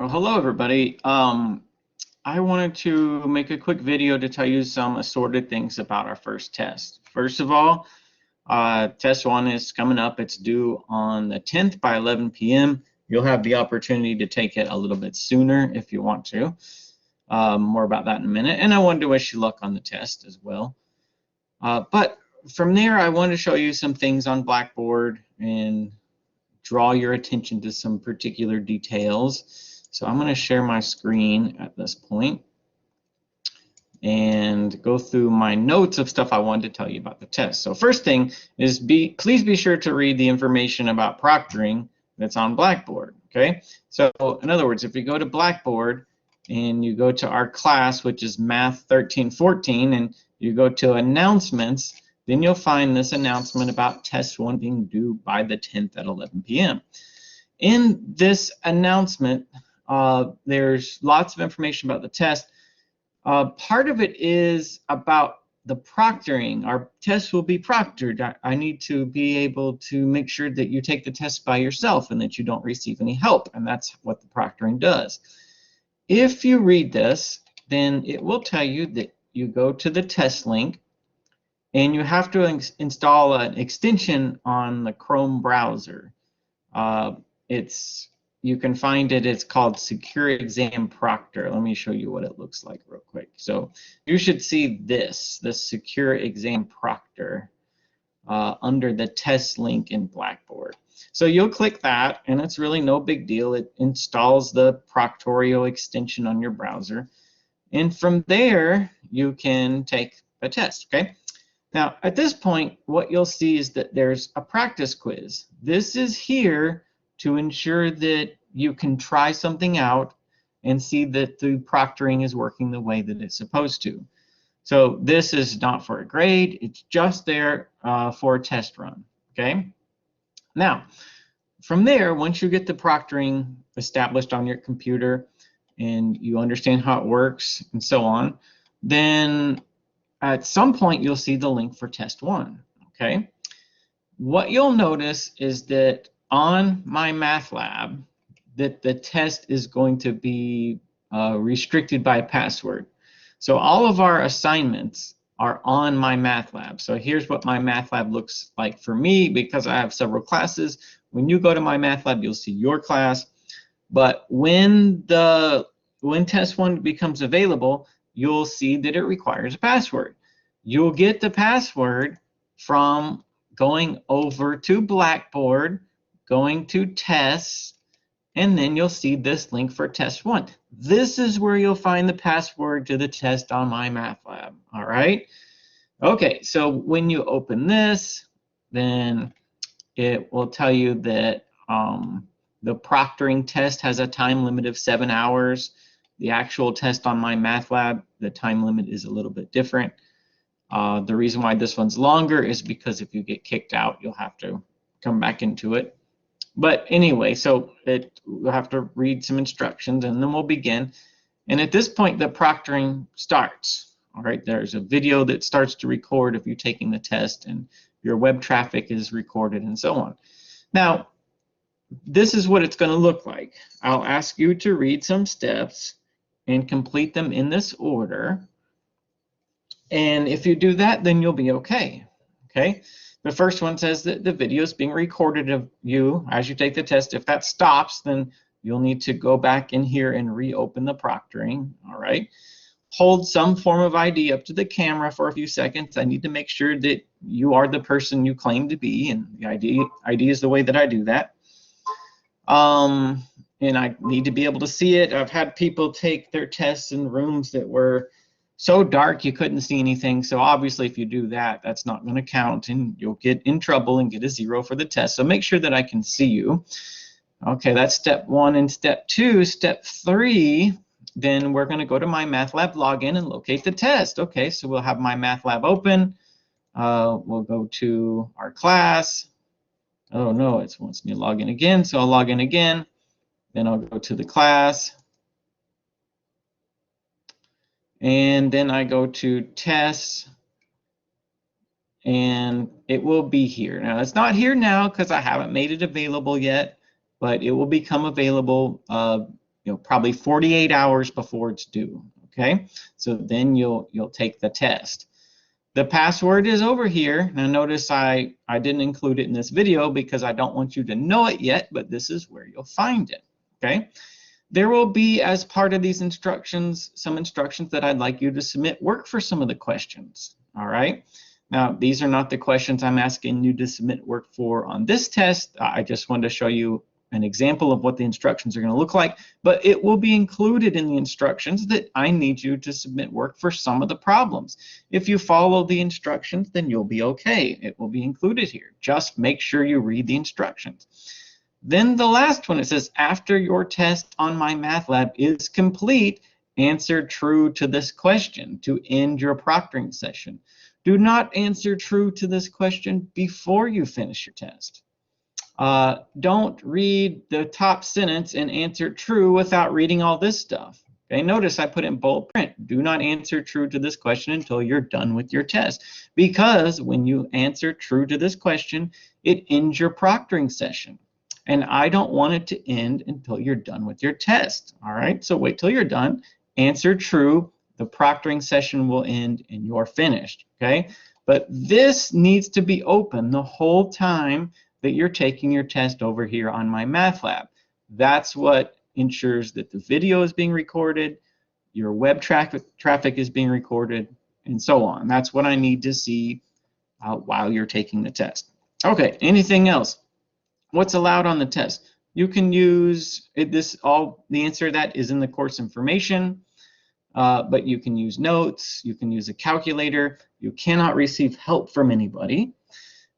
Well, hello everybody. I wanted to make a quick video to tell you some assorted things about our first test. First of all, test one is coming up. It's due on the 10th by 11 p.m. You'll have the opportunity to take it a little bit sooner if you want to. More about that in a minute. And I wanted to wish you luck on the test as well. But from there, I wanted to show you some things on Blackboard and draw your attention to some particular details. So I'm going to share my screen at this point and go through my notes of stuff I wanted to tell you about the test. So first thing is please be sure to read the information about proctoring that's on Blackboard. Okay, so in other words, if you go to Blackboard and you go to our class, which is Math 1314, and you go to announcements, then you'll find this announcement about test one being due by the 10th at 11 p.m. In this announcement, there's lots of information about the test. Part of it is about the proctoring. Our test will be proctored. I need to be able to make sure that you take the test by yourself and that you don't receive any help, and that's what the proctoring does. If you read this, then it will tell you that you go to the test link and you have to install an extension on the Chrome browser. You can find it, it's called Secure Exam Proctor. Let me show you what it looks like real quick. So you should see this Secure Exam Proctor under the test link in Blackboard. So you'll click that, and it's really no big deal. It installs the Proctorio extension on your browser. And from there, you can take a test, okay? Now, at this point, what you'll see is that there's a practice quiz. This is here to ensure that you can try something out and see that the proctoring is working the way that it's supposed to. So this is not for a grade, it's just there for a test run, okay? Now, from there, once you get the proctoring established on your computer and you understand how it works and so on, then at some point you'll see the link for test one, okay? What you'll notice is that on my math lab, that the test is going to be restricted by a password. So all of our assignments are on my math lab. So here's what my math lab looks like for me, because I have several classes. When you go to my math lab, you'll see your class. But when test one becomes available, you'll see that it requires a password. You'll get the password from going over to Blackboard, going to tests, and then you'll see this link for test one. This is where you'll find the password to the test on my math lab, all right? Okay, so when you open this, then it will tell you that the proctoring test has a time limit of 7 hours. The actual test on my math lab, the time limit is a little bit different. The reason why this one's longer is because if you get kicked out, you'll have to come back into it. But anyway, so we'll have to read some instructions and then we'll begin. And at this point, the proctoring starts. All right, there's a video that starts to record of you taking the test, and your web traffic is recorded and so on. Now, this is what it's going to look like. I'll ask you to read some steps and complete them in this order. And if you do that, then you'll be okay. Okay. The first one says that the video is being recorded of you as you take the test. If that stops, then you'll need to go back in here and reopen the proctoring. All right. Hold some form of ID up to the camera for a few seconds. I need to make sure that you are the person you claim to be, and the ID is the way that I do that. And I need to be able to see it. I've had people take their tests in rooms that were so dark you couldn't see anything. So obviously if you do that, that's not going to count and you'll get in trouble and get a 0 for the test. So make sure that I can see you. Okay, that's step one. And step two. Step three, then we're going to go to my math lab login and locate the test. Okay, so we'll have my math lab open. We'll go to our class. Oh no, it wants me to log in again. So I'll log in again. Then I'll go to the class. And then I go to tests, and it will be here. Now, it's not here now because I haven't made it available yet, but it will become available probably 48 hours before it's due. Okay, so then you'll take the test. The password is over here. Now notice I didn't include it in this video because I don't want you to know it yet, but this is where you'll find it. Okay. There will be, as part of these instructions, some instructions that I'd like you to submit work for some of the questions. All right. Now, these are not the questions I'm asking you to submit work for on this test. I just wanted to show you an example of what the instructions are going to look like, but it will be included in the instructions that I need you to submit work for some of the problems. If you follow the instructions, then you'll be okay. It will be included here. Just make sure you read the instructions. Then the last one, it says, after your test on my math lab is complete, answer true to this question to end your proctoring session. Do not answer true to this question before you finish your test. Don't read the top sentence and answer true without reading all this stuff. Okay, notice I put in bold print. Do not answer true to this question until you're done with your test. Because when you answer true to this question, it ends your proctoring session. And I don't want it to end until you're done with your test. All right, so wait till you're done, answer true, the proctoring session will end and you're finished. Okay, but this needs to be open the whole time that you're taking your test over here on my math lab. That's what ensures that the video is being recorded, your web traffic is being recorded, and so on. That's what I need to see while you're taking the test. Okay, anything else? What's allowed on the test? You can use the answer to that is in the course information, but you can use notes, you can use a calculator, you cannot receive help from anybody.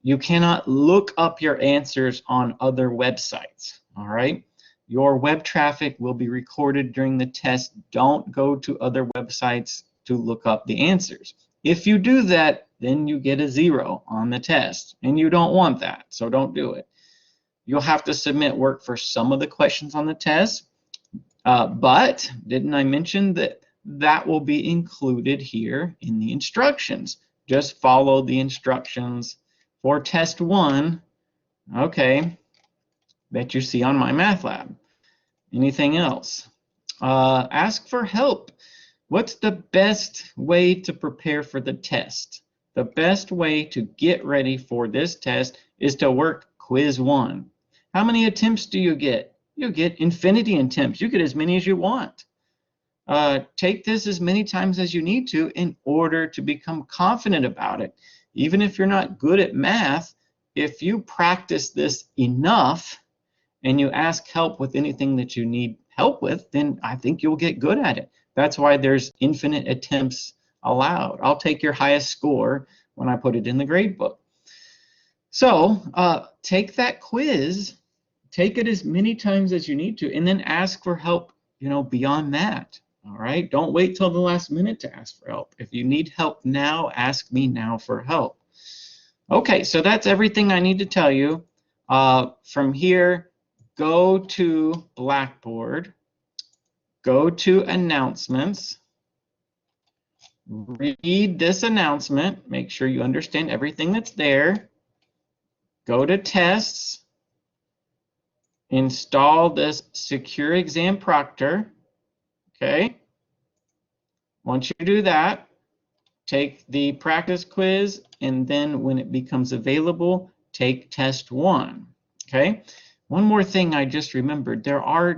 You cannot look up your answers on other websites, all right? Your web traffic will be recorded during the test. Don't go to other websites to look up the answers. If you do that, then you get a 0 on the test, and you don't want that, so don't do it. You'll have to submit work for some of the questions on the test, but didn't I mention that that will be included here in the instructions? Just follow the instructions for test 1, okay, that you see on my math lab. Anything else? Ask for help. What's the best way to prepare for the test? The best way to get ready for this test is to work quiz 1. How many attempts do you get? You get infinity attempts. You get as many as you want. Take this as many times as you need to in order to become confident about it. Even if you're not good at math, if you practice this enough and you ask help with anything that you need help with, then I think you'll get good at it. That's why there's infinite attempts allowed. I'll take your highest score when I put it in the grade book. So take that quiz, take it as many times as you need to, and then ask for help, beyond that. All right, don't wait till the last minute to ask for help. If you need help now, ask me now for help. Okay, so that's everything I need to tell you. From here, go to Blackboard, go to announcements, read this announcement, make sure you understand everything that's there, go to tests, install this secure exam proctor. Okay, once you do that, take the practice quiz, and then when it becomes available, take test 1. Okay, one more thing I just remembered,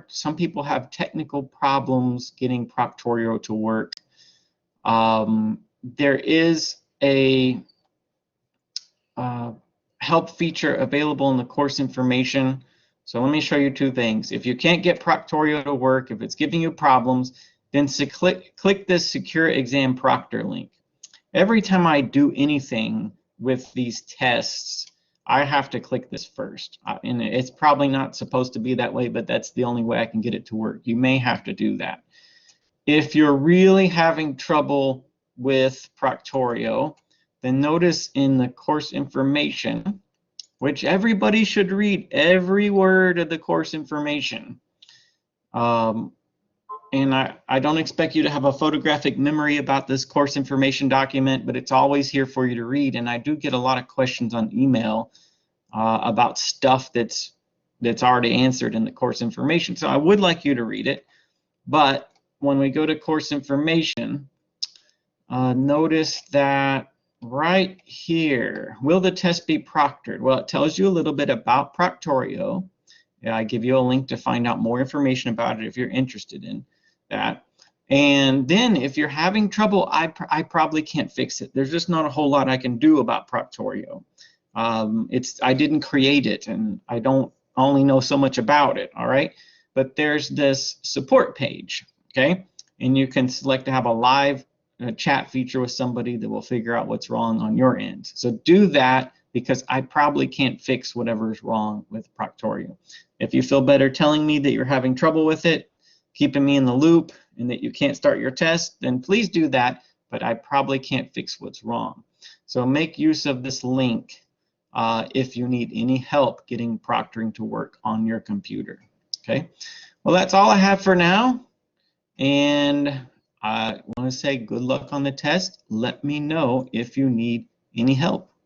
some people have technical problems getting Proctorio to work. There is a help feature available in the course information. So let me show you 2 things. If you can't get Proctorio to work, if it's giving you problems, then click this Secure Exam Proctor link. Every time I do anything with these tests, I have to click this first. And it's probably not supposed to be that way, but that's the only way I can get it to work. You may have to do that. If you're really having trouble with Proctorio, then notice in the course information, which everybody should read every word of the course information. And I don't expect you to have a photographic memory about this course information document, but it's always here for you to read. And I do get a lot of questions on email about stuff that's that's already answered in the course information. So I would like you to read it, but when we go to course information, notice that right here, will the test be proctored? Well, it tells you a little bit about Proctorio. I give you a link to find out more information about it if you're interested in that. And then if you're having trouble, I probably can't fix it. There's just not a whole lot I can do about Proctorio. I didn't create it, and I don't only know so much about it, all right? But there's this support page, okay? And you can select to have a live chat feature with somebody that will figure out what's wrong on your end. So do that, because I probably can't fix whatever's wrong with Proctorio. If you feel better telling me that you're having trouble with it, keeping me in the loop, and that you can't start your test, then please do that, but I probably can't fix what's wrong. So make use of this link if you need any help getting proctoring to work on your computer. Okay, well, that's all I have for now, and I want to say good luck on the test. Let me know if you need any help.